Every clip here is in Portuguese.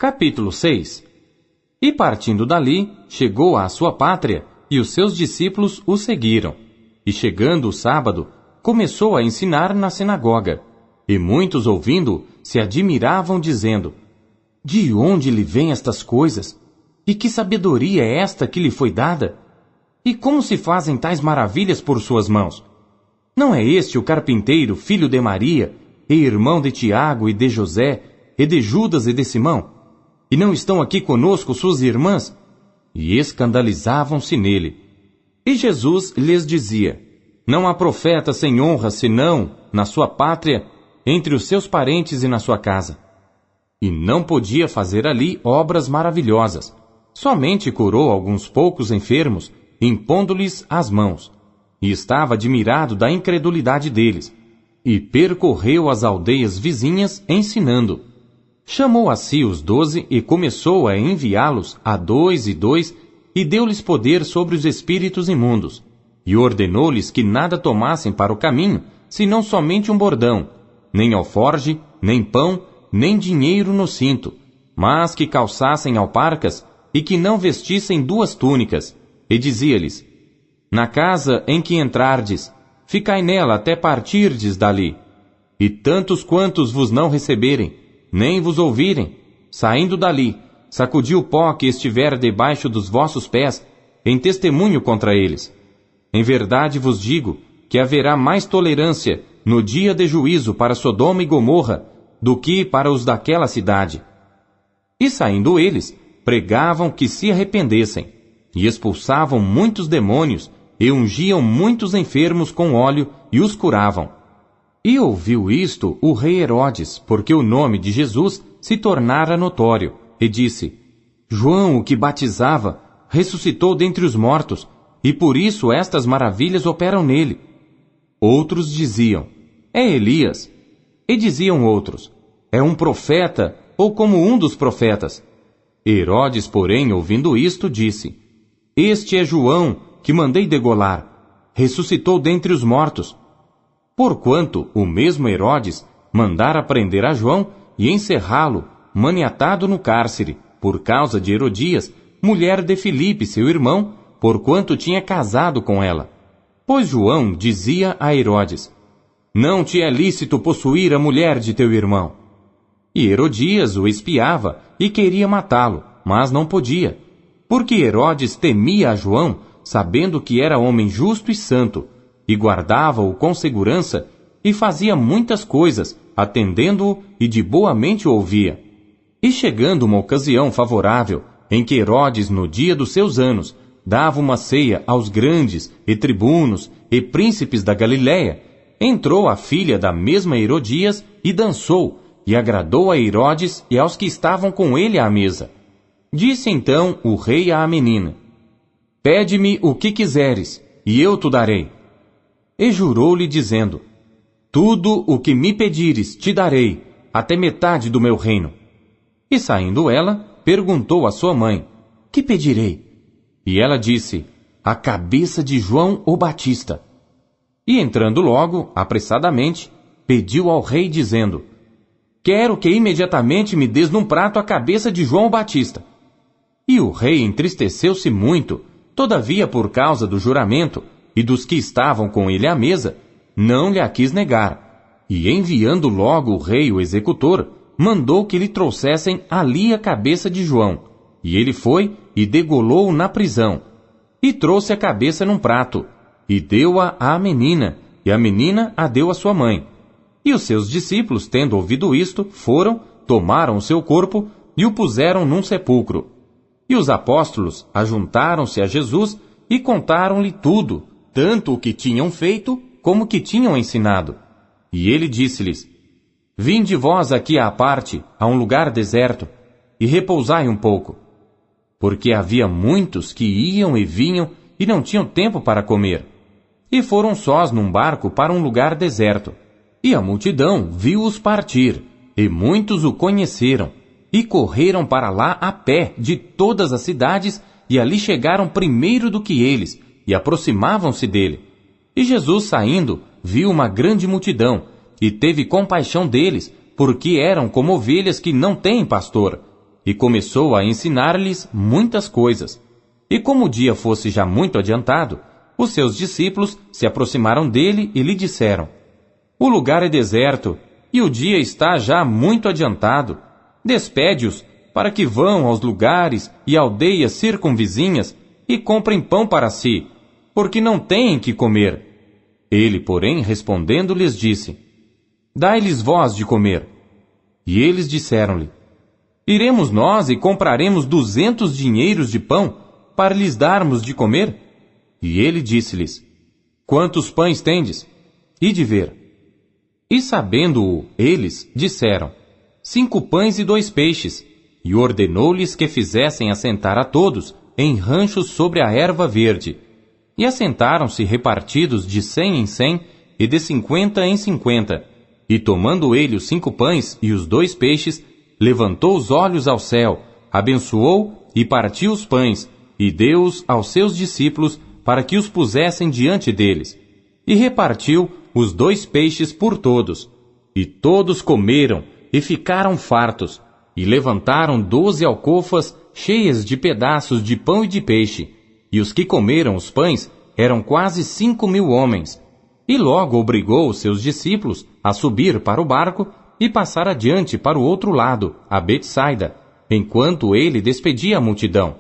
Capítulo 6. E partindo dali, chegou à sua pátria, e os seus discípulos o seguiram. E chegando o sábado, começou a ensinar na sinagoga. E muitos ouvindo, se admiravam, dizendo: De onde lhe vêm estas coisas? E que sabedoria é esta que lhe foi dada? E como se fazem tais maravilhas por suas mãos? Não é este o carpinteiro, filho de Maria, e irmão de Tiago e de José, e de Judas e de Simão? E não estão aqui conosco suas irmãs? E escandalizavam-se nele. E Jesus lhes dizia: Não há profeta sem honra, senão na sua pátria, entre os seus parentes e na sua casa. E não podia fazer ali obras maravilhosas. Somente curou alguns poucos enfermos, impondo-lhes as mãos. E estava admirado da incredulidade deles. E percorreu as aldeias vizinhas, ensinando. Chamou a si os 12 e começou a enviá-los a 2 e 2, e deu-lhes poder sobre os espíritos imundos. E ordenou-lhes que nada tomassem para o caminho, senão somente um bordão, nem alforge, nem pão, nem dinheiro no cinto, mas que calçassem alparcas e que não vestissem 2 túnicas. E dizia-lhes: Na casa em que entrardes, ficai nela até partirdes dali. E tantos quantos vos não receberem, nem vos ouvirem, saindo dali, sacudi o pó que estiver debaixo dos vossos pés, em testemunho contra eles. Em verdade vos digo que haverá mais tolerância no dia de juízo para Sodoma e Gomorra do que para os daquela cidade. E saindo eles, pregavam que se arrependessem, e expulsavam muitos demônios, e ungiam muitos enfermos com óleo, e os curavam. E ouviu isto o rei Herodes, porque o nome de Jesus se tornara notório, e disse: João, o que batizava, ressuscitou dentre os mortos, e por isso estas maravilhas operam nele. Outros diziam: É Elias. E diziam outros: É um profeta, ou como um dos profetas. Herodes, porém, ouvindo isto, disse: Este é João, que mandei degolar. Ressuscitou dentre os mortos. Porquanto o mesmo Herodes mandara prender a João e encerrá-lo, maniatado no cárcere, por causa de Herodias, mulher de Filipe, seu irmão, porquanto tinha casado com ela. Pois João dizia a Herodes: Não te é lícito possuir a mulher de teu irmão. E Herodias o espiava e queria matá-lo, mas não podia, porque Herodes temia a João, sabendo que era homem justo e santo, e guardava-o com segurança, e fazia muitas coisas, atendendo-o e de boa mente o ouvia. E chegando uma ocasião favorável, em que Herodes, no dia dos seus anos, dava uma ceia aos grandes, e tribunos, e príncipes da Galiléia, entrou a filha da mesma Herodias, e dançou, e agradou a Herodes e aos que estavam com ele à mesa. Disse então o rei à menina: Pede-me o que quiseres, e eu te darei. E jurou-lhe, dizendo: Tudo o que me pedires te darei, até metade do meu reino. E saindo ela, perguntou à sua mãe: Que pedirei? E ela disse: A cabeça de João o Batista. E entrando logo, apressadamente, pediu ao rei, dizendo: Quero que imediatamente me des num prato a cabeça de João o Batista. E o rei entristeceu-se muito, todavia por causa do juramento, e dos que estavam com ele à mesa, não lhe a quis negar. E enviando logo o rei o executor, mandou que lhe trouxessem ali a cabeça de João. E ele foi e degolou-o na prisão. E trouxe a cabeça num prato, e deu-a à menina, e a menina a deu à sua mãe. E os seus discípulos, tendo ouvido isto, foram, tomaram o seu corpo, e o puseram num sepulcro. E os apóstolos ajuntaram-se a Jesus, e contaram-lhe tudo, tanto o que tinham feito, como o que tinham ensinado. E ele disse-lhes: Vinde vós aqui à parte, a um lugar deserto, e repousai um pouco. Porque havia muitos que iam e vinham, e não tinham tempo para comer. E foram sós num barco para um lugar deserto. E a multidão viu-os partir, e muitos o conheceram, e correram para lá a pé de todas as cidades, e ali chegaram primeiro do que eles, e aproximavam-se dele. E Jesus, saindo, viu uma grande multidão, e teve compaixão deles, porque eram como ovelhas que não têm pastor. e começou a ensinar-lhes muitas coisas. E como o dia fosse já muito adiantado, os seus discípulos se aproximaram dele e lhe disseram: O lugar é deserto, e o dia está já muito adiantado. Despede-os, para que vão aos lugares e aldeias circunvizinhas e comprem pão para si, porque não têm que comer. Ele, porém, respondendo, lhes disse: Dai-lhes vós de comer. E eles disseram-lhe: Iremos nós e compraremos 200 dinheiros de pão, para lhes darmos de comer? E ele disse-lhes: Quantos pães tendes? Ide ver. E sabendo-o, eles disseram: 5 pães e 2 peixes. E ordenou-lhes que fizessem assentar a todos em ranchos sobre a erva verde. E assentaram-se repartidos de 100 em 100 e de 50 em 50. E tomando ele os 5 pães e os 2 peixes, levantou os olhos ao céu, abençoou e partiu os pães, e deu-os aos seus discípulos para que os pusessem diante deles. E repartiu os 2 peixes por todos. E todos comeram e ficaram fartos, e levantaram 12 alcofas cheias de pedaços de pão e de peixe. E os que comeram os pães eram quase 5.000 homens. E logo obrigou os seus discípulos a subir para o barco e passar adiante para o outro lado, a Betsaida, enquanto ele despedia a multidão.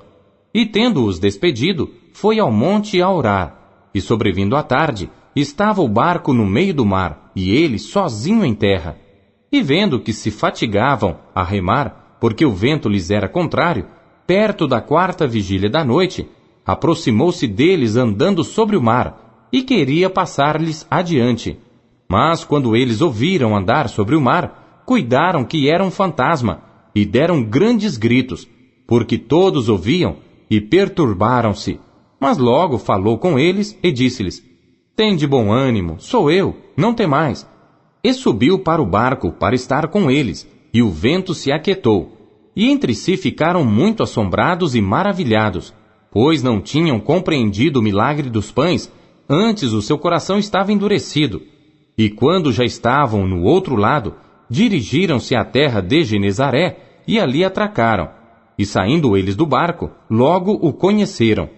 E tendo-os despedido, foi ao monte a orar. E sobrevindo à tarde, estava o barco no meio do mar, e ele sozinho em terra. E vendo que se fatigavam a remar, porque o vento lhes era contrário, perto da 4ª vigília da noite, aproximou-se deles andando sobre o mar, e queria passar-lhes adiante. Mas quando eles ouviram andar sobre o mar, cuidaram que era um fantasma, e deram grandes gritos, porque todos ouviam, e perturbaram-se. Mas logo falou com eles e disse-lhes: Tende bom ânimo, sou eu, não temais. E subiu para o barco para estar com eles, e o vento se aquietou. E entre si ficaram muito assombrados e maravilhados, pois não tinham compreendido o milagre dos pães, antes o seu coração estava endurecido. E quando já estavam no outro lado, dirigiram-se à terra de Genezaré, e ali atracaram. E saindo eles do barco, logo o conheceram.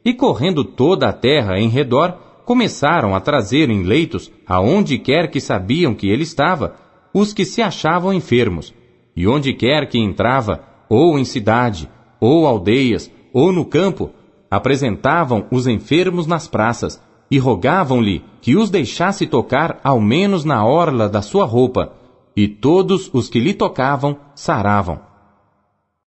E correndo toda a terra em redor, começaram a trazer em leitos, aonde quer que sabiam que ele estava, os que se achavam enfermos. E onde quer que entrava, ou em cidade, ou aldeias, ou no campo, apresentavam os enfermos nas praças, e rogavam-lhe que os deixasse tocar ao menos na orla da sua roupa, e todos os que lhe tocavam saravam.